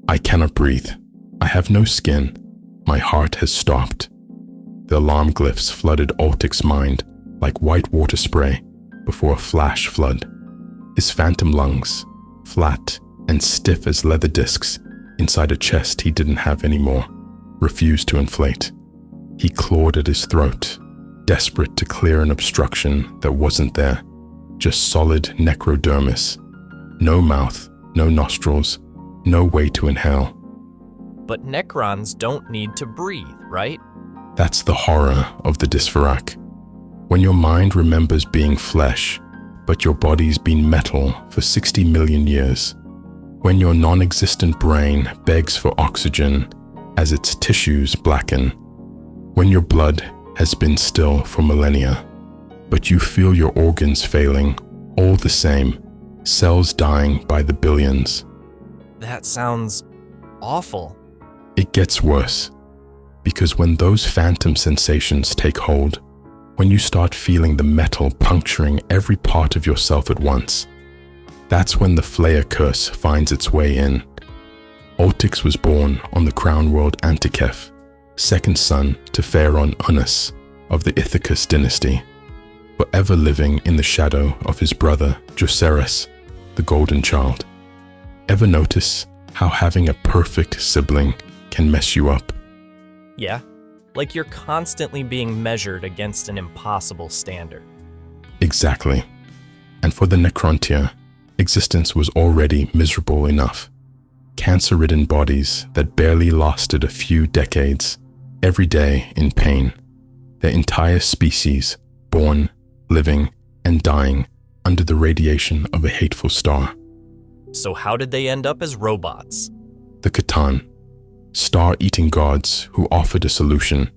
I cannot breathe. I have no skin. My heart has stopped. The alarm glyphs flooded Oltyx's mind like white water spray before a flash flood. His phantom lungs, flat and stiff as leather discs inside a chest he didn't have anymore, refused to inflate. He clawed at his throat, desperate to clear an obstruction that wasn't there, just solid necrodermis. No mouth, no nostrils, no way to inhale. But Necrons don't need to breathe, right? That's the horror of the Dysphoric. When your mind remembers being flesh, but your body's been metal for 60 million years. When your non-existent brain begs for oxygen as its tissues blacken. When your blood has been still for millennia, but you feel your organs failing, all the same, cells dying by the billions. That sounds awful. It gets worse, because when those phantom sensations take hold, when you start feeling the metal puncturing every part of yourself at once, that's when the Flayer curse finds its way in. Oltyx was born on the crown world Antikef, second son to Pharaoh Unas of the Ithakas dynasty, forever living in the shadow of his brother Joseris, the golden child. Ever notice how having a perfect sibling can mess you up? Yeah, like you're constantly being measured against an impossible standard. Exactly. And for the Necrontyr, existence was already miserable enough. Cancer-ridden bodies that barely lasted a few decades, every day in pain. Their entire species, born, living, and dying under the radiation of a hateful star. So how did they end up as robots? The Catan, star-eating gods who offered a solution,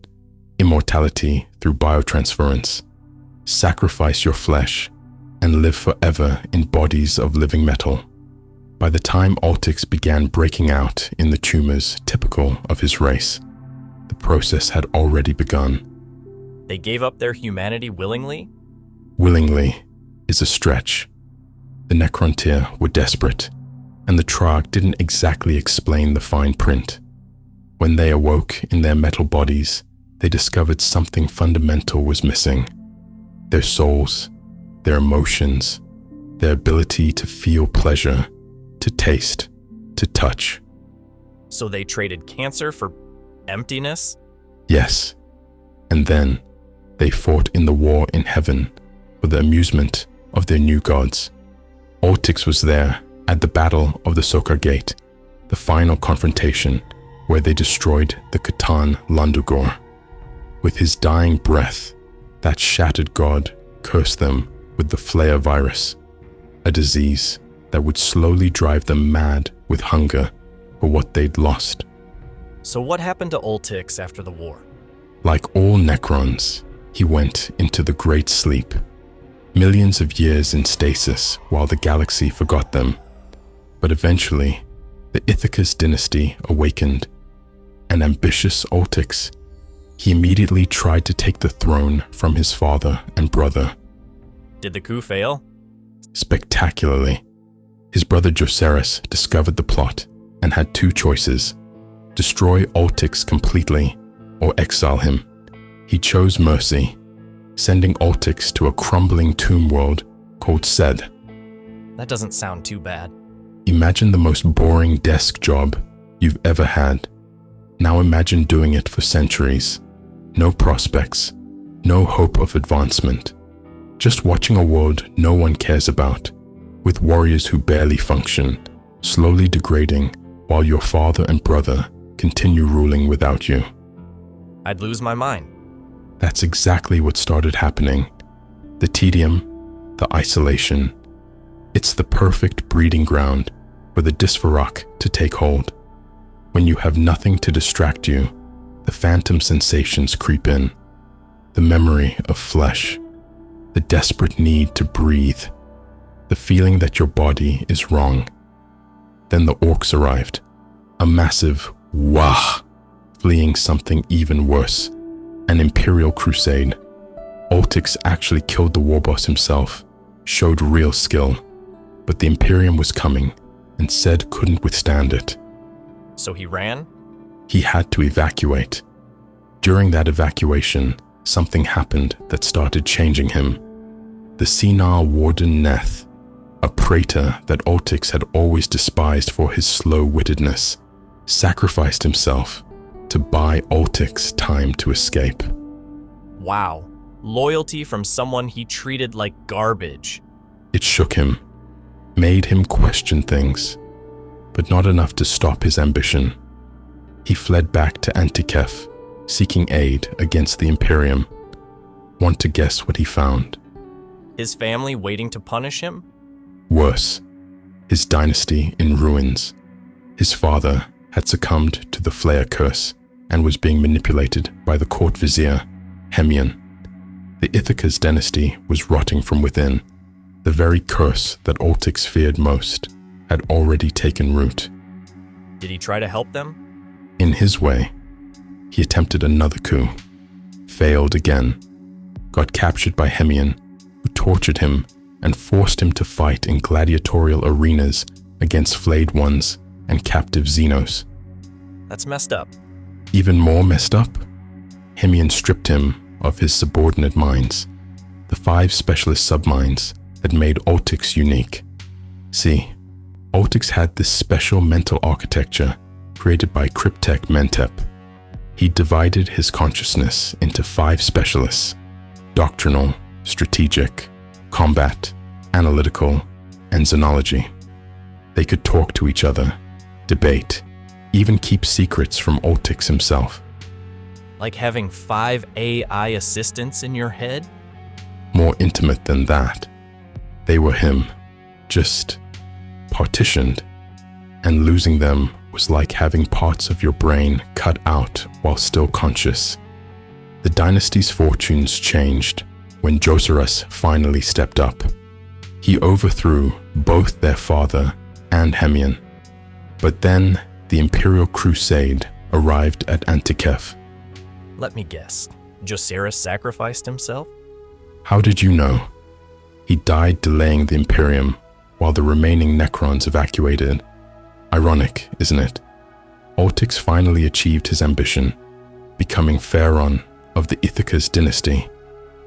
immortality through biotransference. Sacrifice your flesh and live forever in bodies of living metal. By the time Oltyx began breaking out in the tumors typical of his race, the process had already begun. They gave up their humanity willingly? Willingly is a stretch. The Necrontyr were desperate, and the Trarch didn't exactly explain the fine print. When they awoke in their metal bodies, they discovered something fundamental was missing. Their souls, their emotions, their ability to feel pleasure, to taste, to touch. So they traded cancer for emptiness? Yes. And then they fought in the war in heaven for the amusement of their new gods. Oltyx was there at the Battle of the Sokar Gate, the final confrontation where they destroyed the Catan Lundugor. With his dying breath, that shattered god cursed them with the Flayer virus, a disease that would slowly drive them mad with hunger for what they'd lost. So what happened to Oltyx after the war? Like all Necrons, he went into the Great Sleep. Millions of years in stasis while the galaxy forgot them. But eventually, the Ithakas dynasty awakened. An ambitious Oltyx, he immediately tried to take the throne from his father and brother. Did the coup fail? Spectacularly. His brother Joseris discovered the plot and had two choices: destroy Oltyx completely or exile him. He chose mercy, sending Oltyx to a crumbling tomb world called Sed. That doesn't sound too bad. Imagine the most boring desk job you've ever had. Now imagine doing it for centuries. No prospects, no hope of advancement. Just watching a world no one cares about, with warriors who barely function, slowly degrading while your father and brother continue ruling without you. I'd lose my mind. That's exactly what started happening. The tedium, the isolation. It's the perfect breeding ground for the Dysphoric to take hold. When you have nothing to distract you, the phantom sensations creep in. The memory of flesh, the desperate need to breathe, the feeling that your body is wrong. Then the orcs arrived, a massive wah, fleeing something even worse, an imperial crusade. Oltyx actually killed the warboss himself, showed real skill, but the Imperium was coming, and Sed couldn't withstand it. So he ran? He had to evacuate. During that evacuation, something happened that started changing him. The senile Warden Neth, a praetor that Oltyx had always despised for his slow-wittedness, sacrificed himself to buy Oltyx time to escape. Wow. Loyalty from someone he treated like garbage. It shook him, made him question things, but not enough to stop his ambition. He fled back to Antikef, seeking aid against the Imperium. Want to guess what he found? His family waiting to punish him? Worse, his dynasty in ruins. His father had succumbed to the Flayer curse and was being manipulated by the court vizier, Hemion. The Ithakas dynasty was rotting from within. The very curse that Oltyx feared most had already taken root. Did he try to help them? In his way, he attempted another coup, failed again, got captured by Hemion, who tortured him and forced him to fight in gladiatorial arenas against flayed ones and captive Xenos. That's messed up. Even more messed up, Hemion stripped him of his subordinate minds, the 5 specialist subminds that made Oltyx unique. See, Oltyx had this special mental architecture created by Cryptek Mentep. He divided his consciousness into 5 specialists: doctrinal, strategic, combat, analytical, and xenology. They could talk to each other, debate, even keep secrets from Oltyx himself. Like having 5 AI assistants in your head? More intimate than that. They were him, just partitioned, and losing them was like having parts of your brain cut out while still conscious. The dynasty's fortunes changed when Jocerus finally stepped up. He overthrew both their father and Hemion. But then the Imperial Crusade arrived at Antikef. Let me guess. Jocerus sacrificed himself? How did you know? He died delaying the Imperium while the remaining Necrons evacuated. Ironic, isn't it? Oltyx finally achieved his ambition, becoming Pharaon of the Ithakas dynasty,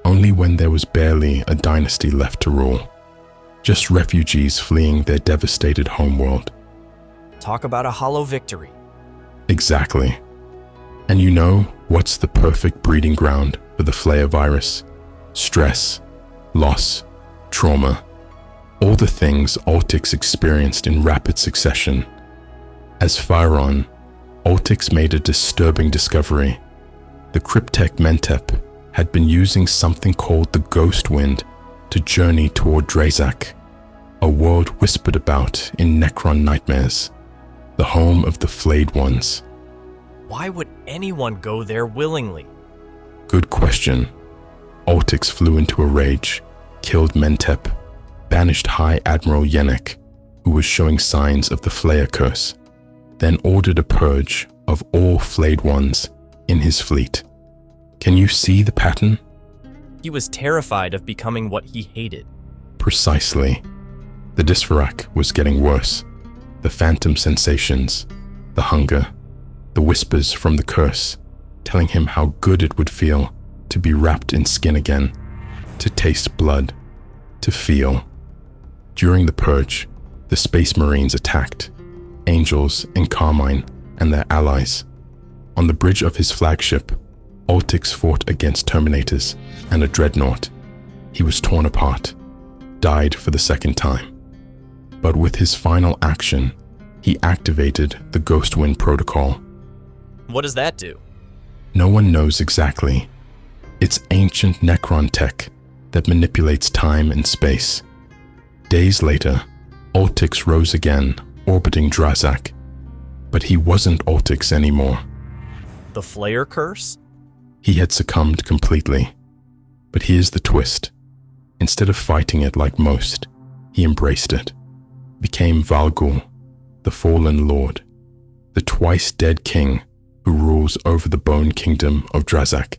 only when there was barely a dynasty left to rule. Just refugees fleeing their devastated homeworld. Talk about a hollow victory. Exactly. And you know what's the perfect breeding ground for the Flayer virus? Stress, loss, trauma, all the things Oltyx experienced in rapid succession. As Pharaon, Oltyx made a disturbing discovery. The Cryptek Mentep had been using something called the Ghost Wind to journey toward Drazak, a world whispered about in Necron nightmares, the home of the Flayed Ones. Why would anyone go there willingly? Good question. Oltyx flew into a rage, killed Mentep, banished High Admiral Yennek, who was showing signs of the Flayer curse, then ordered a purge of all Flayed Ones in his fleet. Can you see the pattern? He was terrified of becoming what he hated. Precisely. The Dysphoric was getting worse. The phantom sensations, the hunger, the whispers from the curse, telling him how good it would feel to be wrapped in skin again, to taste blood, to feel. During the purge, the Space Marines attacked, Angels and Carmine and their allies. On the bridge of his flagship, Oltyx fought against Terminators and a Dreadnought. He was torn apart, died for the second time. But with his final action, he activated the Ghost Wind Protocol. What does that do? No one knows exactly. It's ancient Necron tech that manipulates time and space. Days later, Oltyx rose again, orbiting Drazak. But he wasn't Oltyx anymore. The Flayer curse? He had succumbed completely. But here's the twist. Instead of fighting it like most, he embraced it, became Valgul, the fallen lord, the twice-dead king who rules over the Bone Kingdom of Drazak.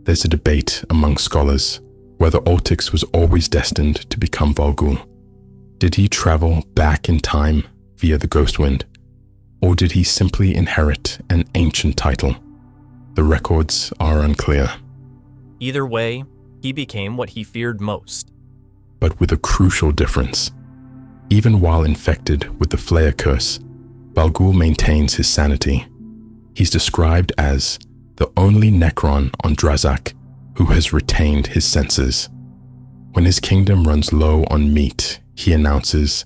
There's a debate among scholars whether Oltyx was always destined to become Valgul. Did he travel back in time via the Ghost Wind? Or did he simply inherit an ancient title? The records are unclear. Either way, he became what he feared most. But with a crucial difference. Even while infected with the Flayer curse, Balgul maintains his sanity. He's described as the only Necron on Drazak who has retained his senses. When his kingdom runs low on meat, he announces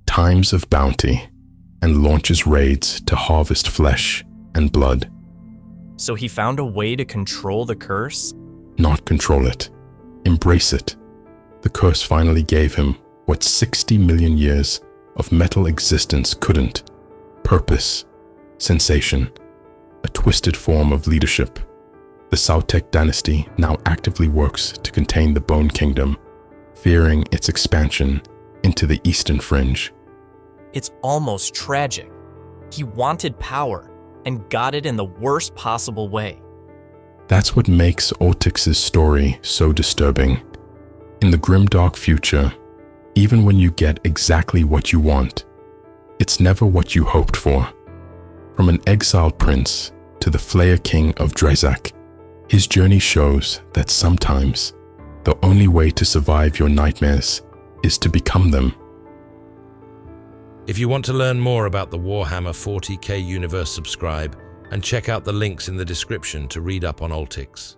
times of bounty and launches raids to harvest flesh and blood. So he found a way to control the curse? Not control it. Embrace it. The curse finally gave him what 60 million years of metal existence couldn't. Purpose, sensation, a twisted form of leadership. The Sautek dynasty now actively works to contain the Bone Kingdom, fearing its expansion into the eastern fringe. It's almost tragic. He wanted power and got it in the worst possible way. That's what makes Oltyx's story so disturbing. In the grimdark future, even when you get exactly what you want, it's never what you hoped for. From an exiled prince to the Flayer king of Drazak, his journey shows that sometimes the only way to survive your nightmares is to become them. If you want to learn more about the Warhammer 40k universe, subscribe and check out the links in the description to read up on Oltyx.